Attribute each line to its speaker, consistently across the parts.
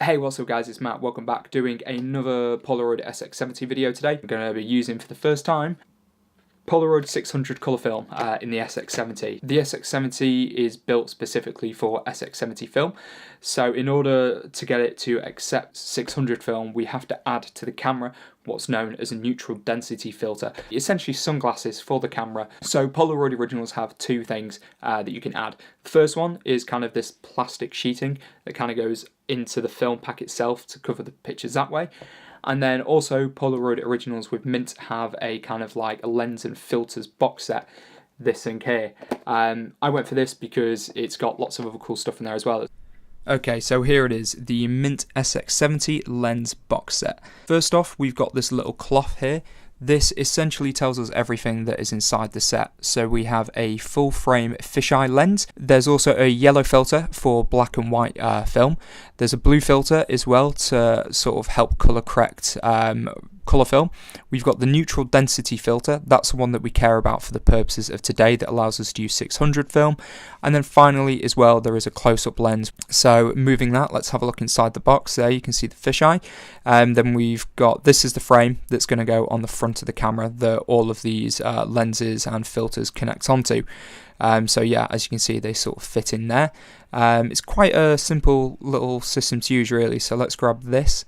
Speaker 1: Hey, what's up guys, it's Matt, welcome back, doing another Polaroid SX70 video today. I'm going to be using for the first time Polaroid 600 colour film in the SX70. The SX70 is built specifically for SX70 film, so in order to get it to accept 600 film, we have to add to the camera what's known as a neutral density filter. Essentially sunglasses for the camera. So Polaroid originals have two things that you can add. The first one is kind of this plastic sheeting that kind of goes into the film pack itself to cover the pictures that way. And then also Polaroid originals with Mint have a kind of like a lens and filters box set, this thing here. I went for this because it's got lots of other cool stuff in there as well. Okay, so here it is, the Mint SX70 lens box set. First off, we've got this little cloth here. This essentially tells us everything that is inside the set. So we have a full frame fisheye lens. There's also a yellow filter for black and white film. There's a blue filter as well to sort of help color correct colour film. We've got the neutral density filter. That's the one that we care about for the purposes of today, that allows us to use 600 film. And then finally as well, there is a close-up lens. So moving that, let's have a look inside the box. There you can see the fisheye. Then we've got, this is the frame that's going to go on the front of the camera that all of these lenses and filters connect onto. So yeah, as you can see, they sort of fit in there. It's quite a simple little system to use really. So let's grab this.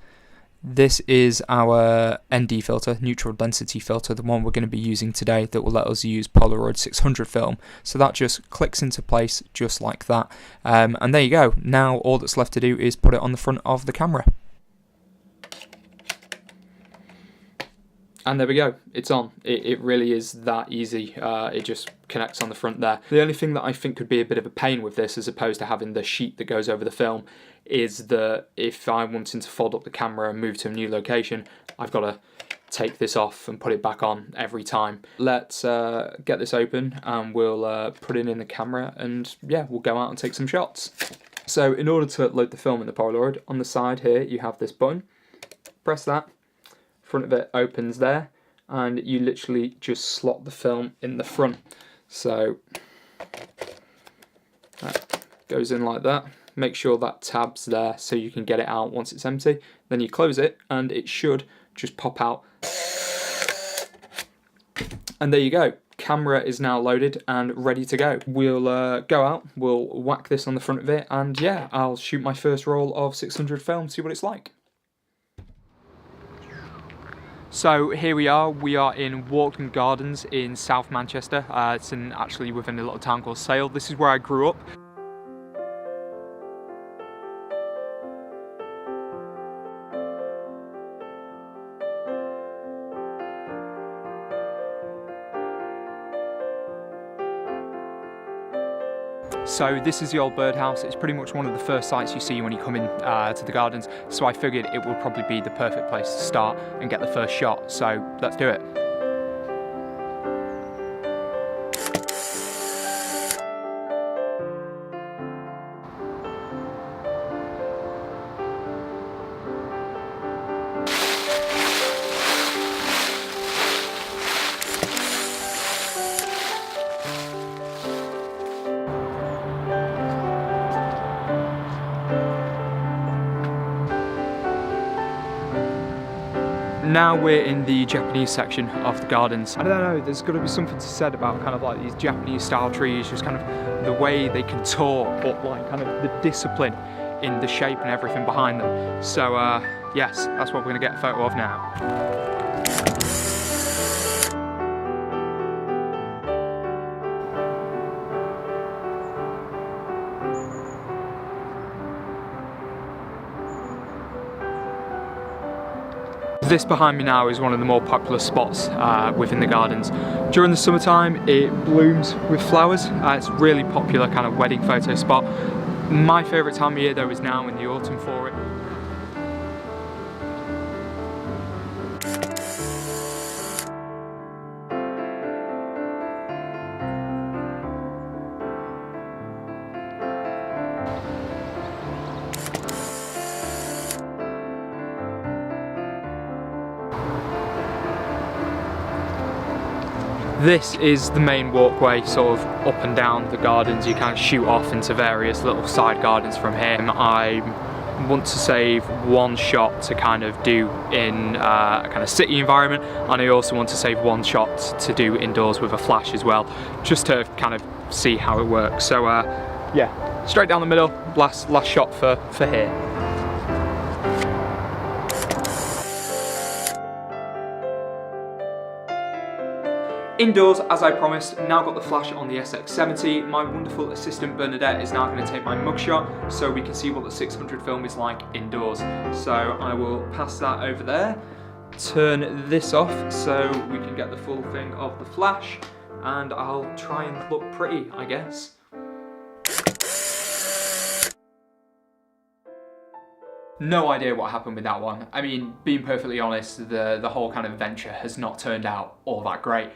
Speaker 1: This is our ND filter, neutral density filter, the one we're going to be using today, that will let us use Polaroid 600 film. So that just clicks into place just like that. And there you go. Now all that's left to do is put it on the front of the camera. And there we go, it's on. It really is that easy. It just connects on the front there. The only thing that I think could be a bit of a pain with this, as opposed to having the sheet that goes over the film, is that if I'm wanting to fold up the camera and move to a new location, I've got to take this off and put it back on every time. Let's get this open and we'll put it in the camera, and yeah, we'll go out and take some shots. So in order to load the film in the Polaroid, on the side here you have this button. Press that. Front of it opens there, and you literally just slot the film in the front. So that goes in like that. Make sure that tab's there so you can get it out once it's empty. Then you close it and it should just pop out. And there you go. Camera is now loaded and ready to go. We'll go out, we'll whack this on the front of it, and yeah, I'll shoot my first roll of 600 film, see what it's like. So here we are in Walton Gardens in South Manchester. It's actually within a little town called Sale. This is where I grew up. So this is the old birdhouse. It's pretty much one of the first sights you see when you come in to the gardens. So I figured it would probably be the perfect place to start and get the first shot. So let's do it. Now we're in the Japanese section of the gardens. I don't know, there's got to be something to be said about kind of like these Japanese style trees, just kind of the way they contort, but like kind of the discipline in the shape and everything behind them. So yes, that's what we're going to get a photo of now. This behind me now is one of the more popular spots within the gardens. During the summertime it blooms with flowers. It's a really popular kind of wedding photo spot. My favourite time of year though is now in the autumn for it. This is the main walkway sort of up and down the gardens. You kind of shoot off into various little side gardens from here. I'm want to save one shot to kind of do in a kind of city environment, and I also want to save one shot to do indoors with a flash as well, just to kind of see how it works. So yeah, straight down the middle, last shot for here. Indoors, as I promised, now got the flash on the SX70. My wonderful assistant Bernadette is now going to take my mugshot so we can see what the 600 film is like indoors. So I will pass that over there, turn this off so we can get the full thing of the flash, and I'll try and look pretty, I guess. No idea what happened with that one. I mean, being perfectly honest, the whole kind of venture has not turned out all that great.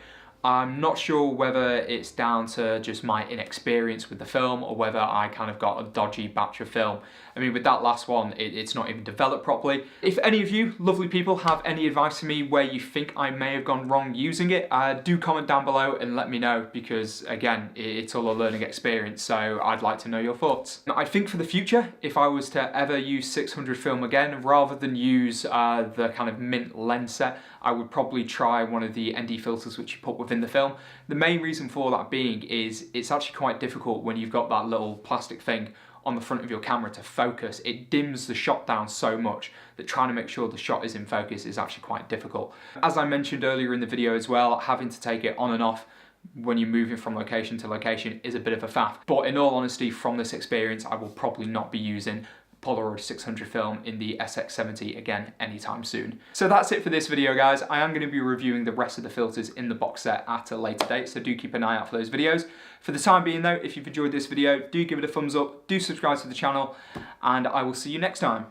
Speaker 1: I'm not sure whether it's down to just my inexperience with the film or whether I kind of got a dodgy batch of film. I mean, with that last one, it's not even developed properly. If any of you lovely people have any advice for me where you think I may have gone wrong using it, do comment down below and let me know, because again, it's all a learning experience, so I'd like to know your thoughts. I think for the future, if I was to ever use 600 film again, rather than use the kind of mint lens set, I would probably try one of the ND filters which you put within the film. The main reason for that being is it's actually quite difficult when you've got that little plastic thing on the front of your camera to focus. It dims the shot down so much that trying to make sure the shot is in focus is actually quite difficult. As I mentioned earlier in the video as well, having to take it on and off when you're moving from location to location is a bit of a faff. But in all honesty, from this experience, I will probably not be using Polaroid 600 film in the SX70 again anytime soon. So that's it for this video, guys. I am going to be reviewing the rest of the filters in the box set at a later date, so do keep an eye out for those videos. For the time being though, if you've enjoyed this video, do give it a thumbs up, do subscribe to the channel, and I will see you next time.